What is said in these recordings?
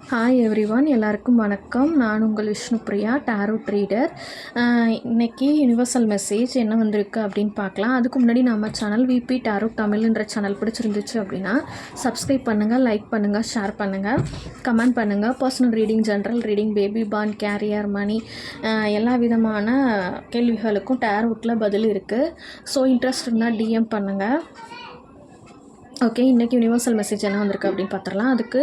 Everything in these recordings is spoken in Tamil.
ஹாய் எவ்ரிவான், எல்லாருக்கும் வணக்கம். நான் உங்கள் விஷ்ணுப்ரியா, டாரோட் ரீடர். இன்றைக்கி யுனிவர்சல் மெசேஜ் என்ன வந்திருக்கு அப்படின்னு பார்க்கலாம். அதுக்கு முன்னாடி நம்ம சேனல் விபி டாரோட் தமிழ்ன்ற சேனல் பிடிச்சிருந்துச்சு அப்படின்னா சப்ஸ்கிரைப் பண்ணுங்கள், லைக் பண்ணுங்கள், ஷேர் பண்ணுங்கள், கமெண்ட் பண்ணுங்கள். Personal reading, general reading, baby பான், கேரியர், மணி, எல்லா விதமான கேள்விகளுக்கும் டாரோட்டில் பதில் இருக்குது. ஸோ இன்ட்ரெஸ்ட் இருந்தால் டிஎம் பண்ணுங்கள். ஓகே, இன்றைக்கி யுனிவர்சல் மெசேஜ் என்ன வந்திருக்கு அப்படின்னு பார்த்துடலாம். அதுக்கு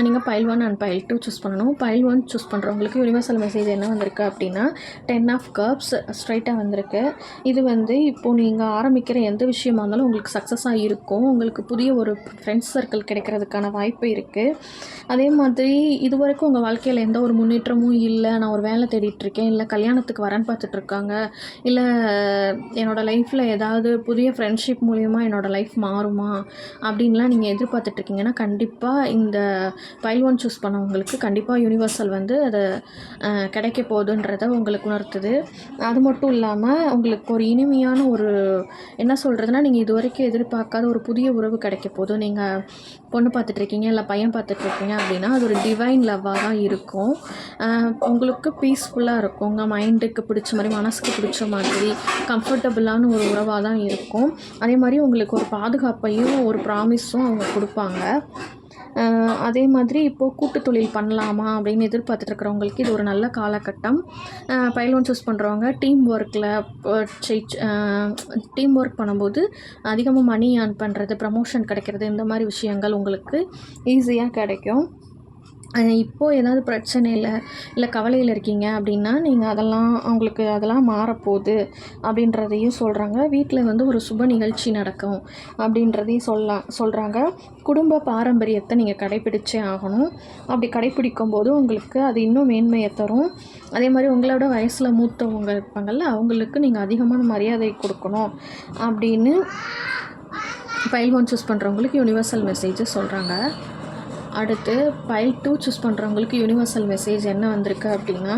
நீங்கள் பைல் 1 அண்ட் பைல் 2 சூஸ் பண்ணணும். பைல் 1 சூஸ் பண்ணுறவங்களுக்கு யுனிவர்சல் மெசேஜ் என்ன வந்திருக்கு அப்படின்னா 10 ஆஃப் கப்ஸ் ஸ்ட்ரைட்டாக வந்திருக்கு. இது இப்போது நீங்கள் ஆரம்பிக்கிற எந்த விஷயமா இருந்தாலும் உங்களுக்கு சக்ஸஸாக இருக்கும். உங்களுக்கு புதிய ஒரு ஃப்ரெண்ட்ஸ் சர்க்கிள் கிடைக்கிறதுக்கான வாய்ப்பு இருக்குது. அதே மாதிரி இது வரைக்கும் உங்கள் வாழ்க்கையில் எந்த ஒரு முன்னேற்றமும் இல்லை, நான் ஒரு வேலை தேடிட்டுருக்கேன், இல்லை கல்யாணத்துக்கு வரேன்னு பார்த்துட்ருக்காங்க, இல்லை என்னோடய லைஃப்பில் ஏதாவது புதிய ஃப்ரெண்ட்ஷிப் மூலிமா என்னோடய லைஃப் மாறுமா அப்படின்லாம் நீங்கள் எதிர்பார்த்துட்ருக்கீங்கன்னா கண்டிப்பாக இந்த பைல் 1 சூஸ் பண்ணவங்களுக்கு கண்டிப்பாக யுனிவர்சல் அதை கிடைக்க போகுதுன்றதை உங்களுக்கு உணர்த்துது. அது மட்டும் இல்லாமல் உங்களுக்கு ஒரு இனிமையான ஒரு என்ன சொல்கிறதுனா, நீங்கள் இது வரைக்கும் எதிர்பார்க்காத ஒரு புதிய உறவு கிடைக்க போகுது. நீங்கள் பொண்ணு பார்த்துட்ருக்கீங்க, இல்லை பையன் பார்த்துட்ருக்கீங்க அப்படின்னா அது ஒரு டிவைன் லவ்வாக தான் இருக்கும். உங்களுக்கு பீஸ்ஃபுல்லாக இருக்கும். உங்கள் மைண்டுக்கு பிடிச்ச மாதிரி, மனசுக்கு பிடிச்ச மாதிரி கம்ஃபர்டபுளான ஒரு உறவாக தான் இருக்கும். அதே மாதிரி உங்களுக்கு ஒரு பாதுகாப்பையும் ஒரு ப்ராமிஸும் அவங்க கொடுப்பாங்க. அதே மாதிரி இப்போது கூட்டு தொழில் பண்ணலாமா அப்படின்னு எதிர்பார்த்துட்ருக்கிறவங்களுக்கு இது ஒரு நல்ல காலகட்டம். பைல் 1 சூஸ் பண்ணுறவங்க டீம் ஒர்க் பண்ணும்போது அதிகமாக மணி ஏர்ன் பண்ணுறது, ப்ரமோஷன் கிடைக்கிறது, இந்த மாதிரி விஷயங்கள் உங்களுக்கு ஈஸியாக கிடைக்கும். இப்போது ஏதாவது பிரச்சனை இல்லை கவலையில் இருக்கீங்க அப்படின்னா நீங்கள் அதெல்லாம் மாறப்போகுது அப்படின்றதையும் சொல்கிறாங்க. வீட்டில் ஒரு சுப நிகழ்ச்சி நடக்கும் அப்படின்றதையும் சொல்கிறாங்க. குடும்ப பாரம்பரியத்தை நீங்கள் கடைப்பிடிச்சே ஆகணும். அப்படி கடைப்பிடிக்கும் போது உங்களுக்கு அது இன்னும் மேன்மையை தரும். அதே மாதிரி உங்களோட வயசில் மூத்தவங்க இருப்பாங்கள்ல, அவங்களுக்கு நீங்கள் அதிகமான மரியாதை கொடுக்கணும் அப்படின்னு பைல் 1 சூஸ் பண்ணுறவங்களுக்கு யுனிவர்சல் மெசேஜ் சொல்கிறாங்க. அடுத்து பைல் 2 சூஸ் பண்ணுறவங்களுக்கு யுனிவர்சல் மெசேஜ் என்ன வந்திருக்கு அப்படின்னா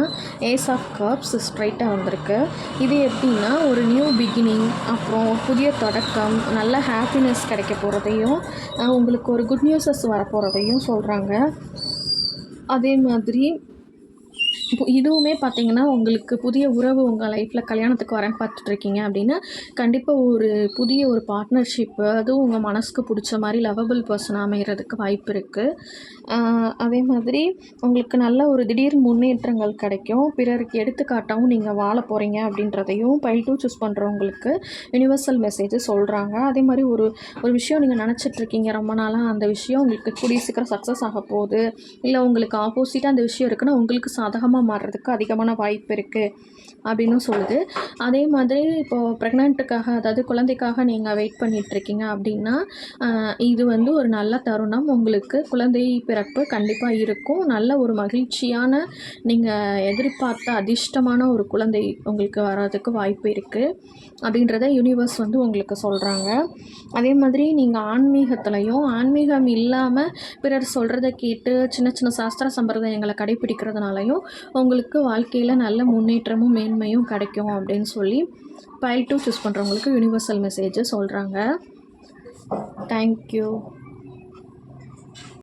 ஏஸ் ஆஃப் கப்ஸ் ஸ்ட்ரைட்டாக வந்திருக்கு. இது எப்படின்னா ஒரு நியூ பிகினிங், அப்புறம் புதிய தொடக்கம், நல்ல ஹாப்பினஸ் கிடைக்க போகிறதையும், உங்களுக்கு ஒரு குட் நியூஸஸ் வரப்போகிறதையும் சொல்கிறாங்க. அதே மாதிரி இதுவுமே பார்த்திங்கன்னா உங்களுக்கு புதிய உறவு உங்கள் லைஃப்பில் கல்யாணத்துக்கு வரேன்னு பார்த்துட்ருக்கீங்க அப்படின்னா கண்டிப்பாக ஒரு புதிய ஒரு பார்ட்னர்ஷிப்பு, அதுவும் உங்கள் மனசுக்கு பிடிச்ச மாதிரி லவபிள் பர்சன் அமைகிறதுக்கு வாய்ப்பு இருக்குது. அதே மாதிரி உங்களுக்கு நல்ல ஒரு திடீர் முன்னேற்றங்கள் கிடைக்கும். பிறருக்கு எடுத்துக்காட்டாகவும் நீங்கள் வாழ போகிறீங்க அப்படின்றதையும் பைல் 2 சூஸ் பண்ணுறவங்களுக்கு யுனிவர்சல் மெசேஜ் சொல்கிறாங்க. அதே மாதிரி ஒரு விஷயம் நீங்கள் நினச்சிட்ருக்கீங்க ரொம்ப நாளாக, அந்த விஷயம் உங்களுக்கு கூடிய சீக்கிரம் சக்ஸஸ் ஆக போகுது, இல்லை உங்களுக்கு ஆப்போசிட்டாக அந்த விஷயம் இருக்குன்னா உங்களுக்கு சாதகமாக மாறுறதுக்கு அதிகமான வாய்ப்பு இருக்குது அப்படின்னு சொல்லுது. அதே மாதிரி இப்போது ப்ரெக்னென்ட்டுக்காக, அதாவது குழந்தைக்காக நீங்கள் வெயிட் பண்ணிகிட்ருக்கீங்க அப்படின்னா இது ஒரு நல்ல தருணம். உங்களுக்கு குழந்தை பிறப்பு கண்டிப்பாக இருக்கும். நல்ல ஒரு மகிழ்ச்சியான, நீங்கள் எதிர்பார்த்த அதிர்ஷ்டமான ஒரு குழந்தை உங்களுக்கு வர்றதுக்கு வாய்ப்பு இருக்குது அப்படின்றத யூனிவர்ஸ் உங்களுக்கு சொல்கிறாங்க. அதே மாதிரி நீங்கள் ஆன்மீகத்துலேயும், ஆன்மீகம் இல்லாமல் பிறர் சொல்கிறத கேட்டு சின்ன சின்ன சாஸ்திர சம்பிரதாயங்களை கடைப்பிடிக்கிறதுனாலையும் உங்களுக்கு வாழ்க்கையில் நல்ல முன்னேற்றமும் மேன்மையும் கிடைக்கும் அப்படின்னு சொல்லி பைல் 2 சூஸ் பண்ணுறவங்களுக்கு யுனிவர்சல் மெசேஜ் சொல்கிறாங்க. தேங்க்யூ.